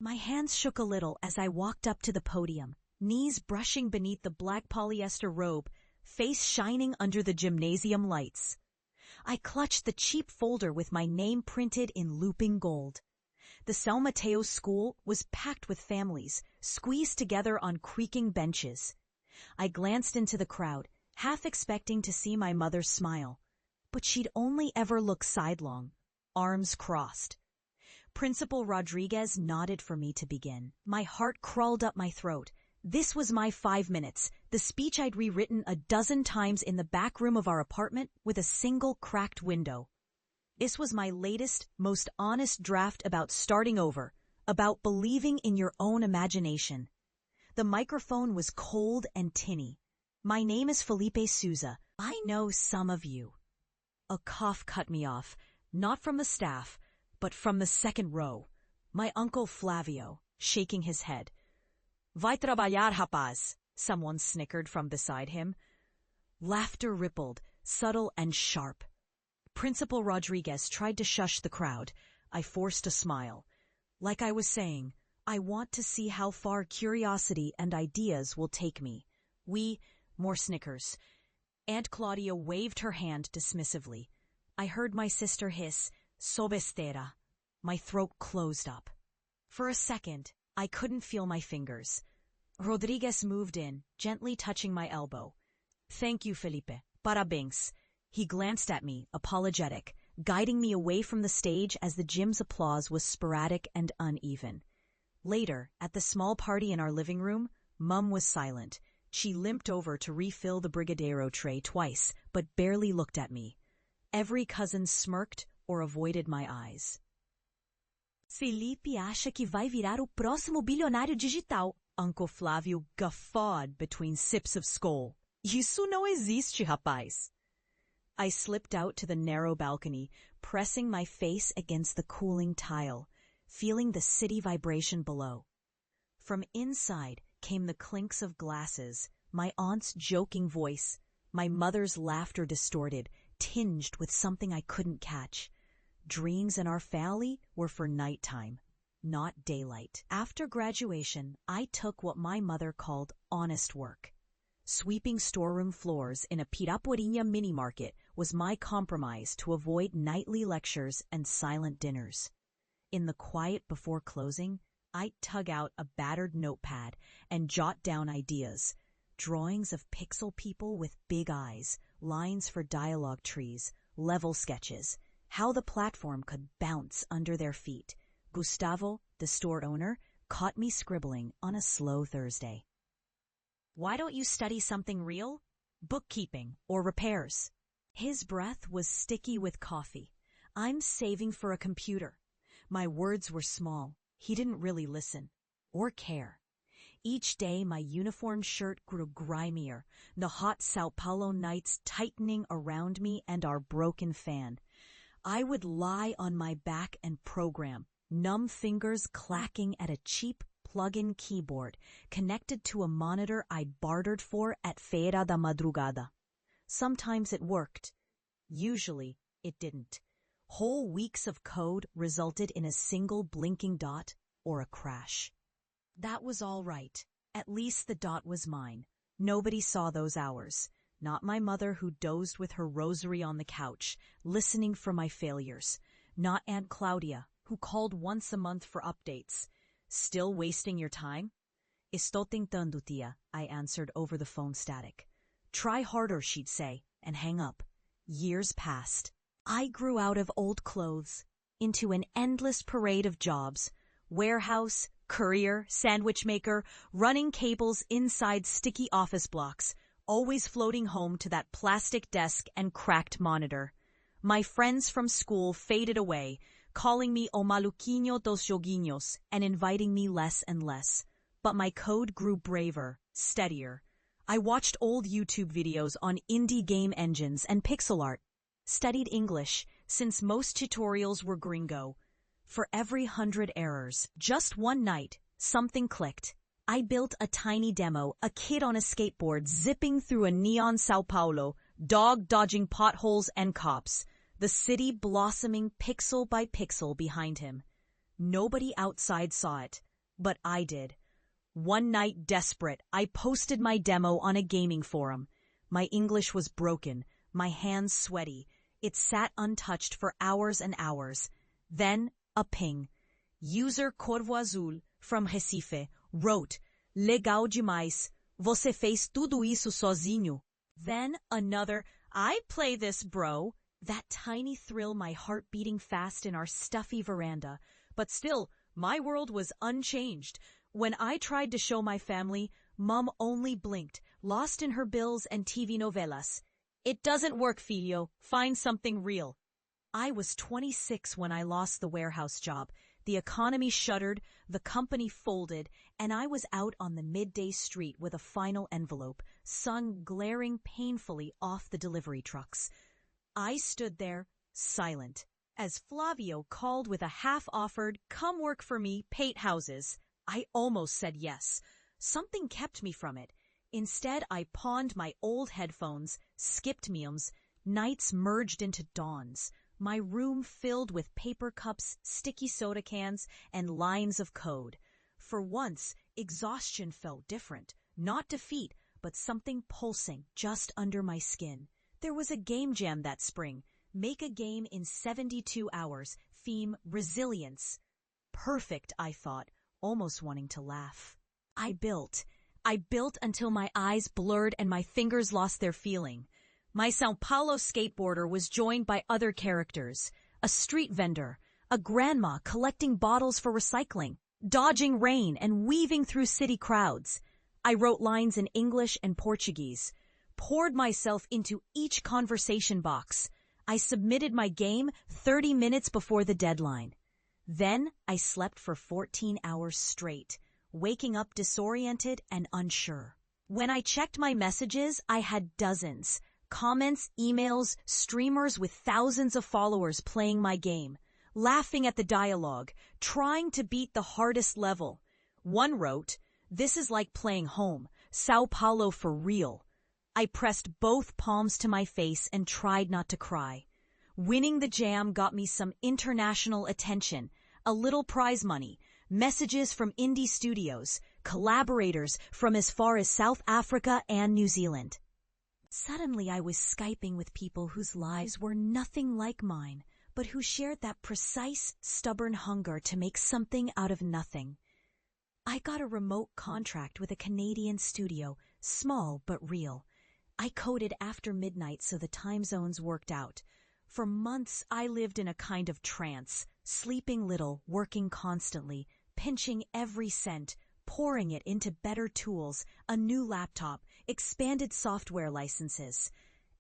My hands shook a little as I walked up to the podium, knees brushing beneath the black polyester robe, face shining under the gymnasium lights. I clutched the cheap folder with my name printed in looping gold. The São Mateo school was packed with families, squeezed together on creaking benches. I glanced into the crowd, half expecting to see my mother smile. But she'd only ever look sidelong, arms crossed. Principal Rodriguez nodded for me to begin. My heart crawled up my throat. This was my 5 minutes, the speech I'd rewritten a dozen times in the back room of our apartment with a single cracked window. This was my latest, most honest draft about starting over, about believing in your own imagination. The microphone was cold and tinny. My name is Felipe Souza. I know some of you. A cough cut me off, not from the staff, but from the second row. My uncle Flavio, shaking his head. Vai trabalhar, rapaz, someone snickered from beside him. Laughter rippled, subtle and sharp. Principal Rodriguez tried to shush the crowd. I forced a smile. Like I was saying, I want to see how far curiosity and ideas will take me. More snickers. Aunt Claudia waved her hand dismissively. I heard my sister hiss, sobestera. My throat closed up. For a second, I couldn't feel my fingers. Rodriguez moved in, gently touching my elbow. Thank you, Felipe. Parabéns. He glanced at me, apologetic, guiding me away from the stage as the gym's applause was sporadic and uneven. Later, at the small party in our living room, Mum was silent. She limped over to refill the brigadeiro tray twice, but barely looked at me. Every cousin smirked or avoided my eyes. Felipe acha que vai virar o próximo bilionário digital. Uncle Flávio guffawed between sips of Skol. Isso não existe, rapaz. I slipped out to the narrow balcony, pressing my face against the cooling tile, feeling the city vibration below. From inside came the clinks of glasses, my aunt's joking voice, my mother's laughter distorted, tinged with something I couldn't catch. Dreams in our family were for nighttime, not daylight. After graduation, I took what my mother called honest work. Sweeping storeroom floors in a Piraporinha mini-market was my compromise to avoid nightly lectures and silent dinners. In the quiet before closing, I'd tug out a battered notepad and jot down ideas, drawings of pixel people with big eyes, lines for dialogue trees, level sketches, how the platform could bounce under their feet. Gustavo, the store owner, caught me scribbling on a slow Thursday. Why don't you study something real? Bookkeeping or repairs. His breath was sticky with coffee. I'm saving for a computer. My words were small. He didn't really listen or care. Each day my uniform shirt grew grimier, the hot São Paulo nights tightening around me and our broken fan. I would lie on my back and program, numb fingers clacking at a cheap plug-in keyboard connected to a monitor I'd bartered for at Feira da Madrugada. Sometimes it worked. Usually it didn't. Whole weeks of code resulted in a single blinking dot or a crash. That was all right. At least the dot was mine. Nobody saw those hours. Not my mother who dozed with her rosary on the couch, listening for my failures. Not Aunt Claudia, who called once a month for updates. Still wasting your time? Estou tentando, tia, I answered over the phone static. Try harder, she'd say, and hang up. Years passed. I grew out of old clothes into an endless parade of jobs. Warehouse, courier, sandwich maker, running cables inside sticky office blocks, always floating home to that plastic desk and cracked monitor. My friends from school faded away, calling me o maluquinho dos joguinhos and inviting me less and less. But my code grew braver, steadier. I watched old YouTube videos on indie game engines and pixel art, studied English since most tutorials were gringo. For every 100 errors, just one night, something clicked. I built a tiny demo, a kid on a skateboard zipping through a neon São Paulo, dog dodging potholes and cops, the city blossoming pixel by pixel behind him. Nobody outside saw it. But I did. One night, desperate, I posted my demo on a gaming forum. My English was broken, my hands sweaty. It sat untouched for hours and hours. Then, a ping. User Corvo Azul from Recife wrote, "Legal demais. Você fez tudo isso sozinho." Then another, "I play this, bro." That tiny thrill, my heart beating fast in our stuffy veranda. But still, my world was unchanged. When I tried to show my family, Mom only blinked, lost in her bills and TV novelas. "It doesn't work, filho. Find something real." I was 26 when I lost the warehouse job. The economy shuttered, the company folded, and I was out on the midday street with a final envelope, sun glaring painfully off the delivery trucks. I stood there, silent, as Flavio called with a half-offered, "Come work for me, paint houses." I almost said yes. Something kept me from it. Instead, I pawned my old headphones, skipped meals, nights merged into dawns. My room filled with paper cups, sticky soda cans, and lines of code. For once, exhaustion felt different. Not defeat, but something pulsing just under my skin. There was a game jam that spring. Make a game in 72 hours. Theme, resilience. Perfect, I thought, almost wanting to laugh. I built until my eyes blurred and my fingers lost their feeling. My São Paulo skateboarder was joined by other characters. A street vendor, a grandma collecting bottles for recycling, dodging rain and weaving through city crowds. I wrote lines in English and Portuguese, poured myself into each conversation box. I submitted my game 30 minutes before the deadline. Then I slept for 14 hours straight, waking up disoriented and unsure. When I checked my messages, I had dozens. Comments, emails, streamers with thousands of followers playing my game, laughing at the dialogue, trying to beat the hardest level. One wrote, "This is like playing home, São Paulo for real." I pressed both palms to my face and tried not to cry. Winning the jam got me some international attention, a little prize money, messages from indie studios, collaborators from as far as South Africa and New Zealand. Suddenly I was Skyping with people whose lives were nothing like mine, but who shared that precise, stubborn hunger to make something out of nothing. I got a remote contract with a Canadian studio, small but real. I coded after midnight so the time zones worked out. For months I lived in a kind of trance, sleeping little, working constantly, pinching every cent, pouring it into better tools, a new laptop, expanded software licenses.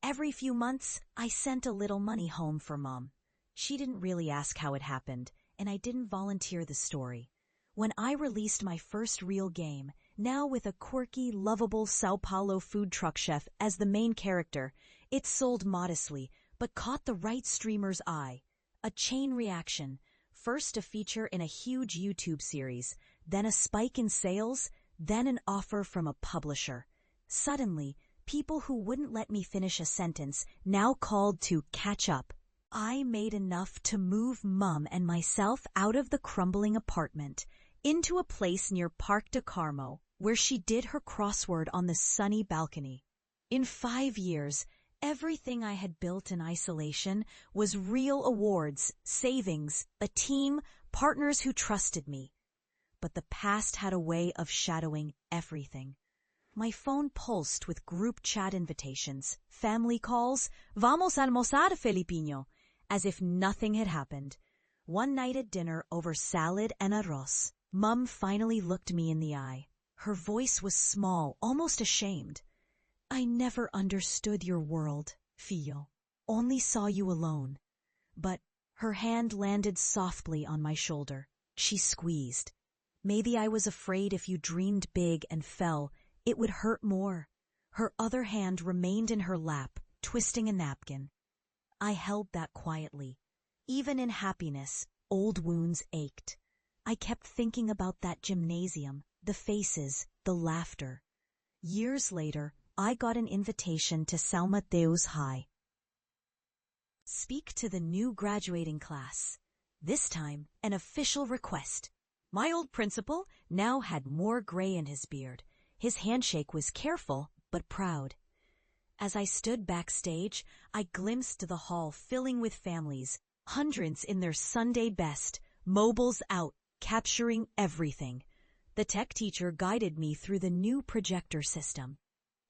Every few months, I sent a little money home for Mom. She didn't really ask how it happened, and I didn't volunteer the story. When I released my first real game, now with a quirky, lovable São Paulo food truck chef as the main character, it sold modestly, but caught the right streamer's eye. A chain reaction. First a feature in a huge YouTube series, then a spike in sales, then an offer from a publisher. Suddenly, people who wouldn't let me finish a sentence now called to catch up. I made enough to move Mum and myself out of the crumbling apartment, into a place near Parque de Carmo, where she did her crossword on the sunny balcony. In 5 years, everything I had built in isolation was real awards, savings, a team, partners who trusted me. But the past had a way of shadowing everything. My phone pulsed with group chat invitations, family calls, "Vamos almoçar, Felipinho," as if nothing had happened. One night at dinner over salad and arroz, Mum finally looked me in the eye. Her voice was small, almost ashamed. "I never understood your world, filho. Only saw you alone." But her hand landed softly on my shoulder. She squeezed. "Maybe I was afraid if you dreamed big and fell, it would hurt more." Her other hand remained in her lap, twisting a napkin. I held that quietly. Even in happiness, old wounds ached. I kept thinking about that gymnasium, the faces, the laughter. Years later, I got an invitation to São Mateus High. Speak to the new graduating class. This time, an official request. My old principal now had more gray in his beard. His handshake was careful but proud. As I stood backstage, I glimpsed the hall filling with families, hundreds in their Sunday best, mobiles out, capturing everything. The tech teacher guided me through the new projector system.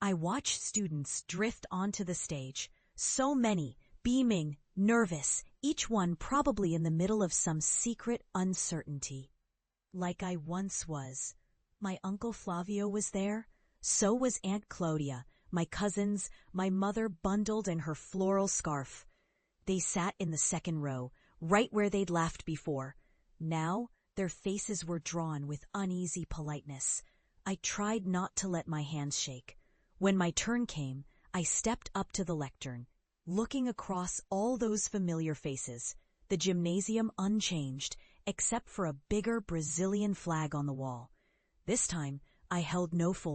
I watched students drift onto the stage, so many, beaming, nervous, each one probably in the middle of some secret uncertainty. Like I once was. My Uncle Flavio was there, so was Aunt Claudia, my cousins, my mother bundled in her floral scarf. They sat in the second row, right where they'd laughed before. Now, their faces were drawn with uneasy politeness. I tried not to let my hands shake. When my turn came, I stepped up to the lectern, looking across all those familiar faces, the gymnasium unchanged, except for a bigger Brazilian flag on the wall. This time, I held no full